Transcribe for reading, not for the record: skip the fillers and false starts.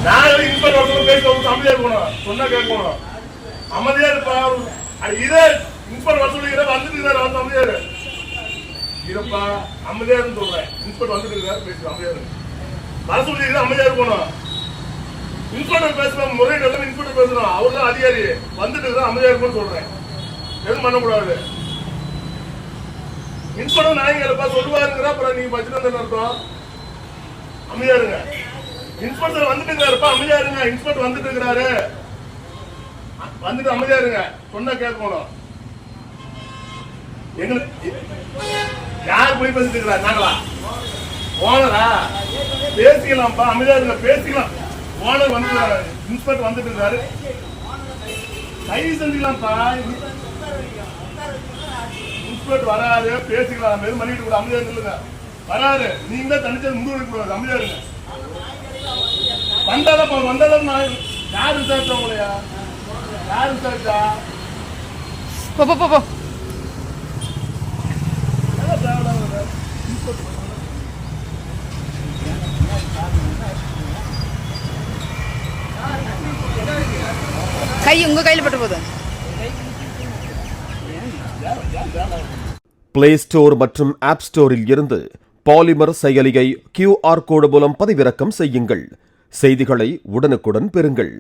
நான் இன்ஸ்பெக்டர் பேச அமைதியா இருக்கணும், சொன்னா கேட்கணும். அமைதியா இருப்பா. இதே இன்ஸ்பெக்டர் வசூலிக்கிற வந்துட்டு இருக்காரு, வந்து அமைதியா இரு. இருப்பா, அமைதியா இருந்து சொல்றேன். இன்ஸ்பெக்டர் வந்துட்டு இருக்காரு, பேசுறேன், அமைதியா இருக்கு. வசூலிக்கிற அமைதியா இருக்கணும். இன்ஸ்பெக்டர் பேசுறோம், முறையிட்ட இன்ஸ்பெக்டர் பேசுறோம், அவர் தான் அதிகாரி. வந்துட்டு இருக்காரு, அமைதியா இருக்குன்னு சொல்றேன். எதுவும் பண்ணக்கூடாது. இன்ஸ்பெக்டர் நாயங்கப்பா சொல்லுவாருங்கிற அப்புறம் நீங்க பச்சுன்னு அர்த்தம். அமைதியா இருங்க. இன்ஸ்பெக்டர் வந்துட்டு இருக்காருப்பா, அமைதியா இருங்க. இன்ஸ்பெக்டர் வந்துட்டு இருக்கிறாரு, வந்துட்டு அமைதியா இருங்க. சொன்னா கேட்கணும். எங்களுக்கு யார் போய் பேசிட்டு இருக்கிறார்? நாங்களா? ஓனரா? பேசிக்கலாம்ப்பா, அமைதியா இருங்க, பேசிக்கலாம். ஓனர் வந்து இன்ஸ்பெக்டர் வந்துட்டு இருக்காரு, கை செஞ்சுக்கலாம்ப்பா. இன்ஸ்பெக்டர் வராரு, பேசிக்கலாம். எதுவும் பண்ணிட்டு கூட அமைதியா சொல்லுங்க. வராரு, நீங்க தான் தனிச்சது முடிவு கூடாது, அமைதியா இருங்க. வந்தாதான் வந்தாதான் நான் யார் விசாரிச்சா உங்களையா? யார் விசாரிச்சா? கை உங்க கையில் பட்டு போகுது. பிளே ஸ்டோர் மற்றும் ஆப் ஸ்டோரில் இருந்து பாலிமர் செயலியை QR கோடு மூலம் பதிவிறக்கம் செய்யுங்கள். செய்திகளை உடனுக்குடன் பெறுங்கள்.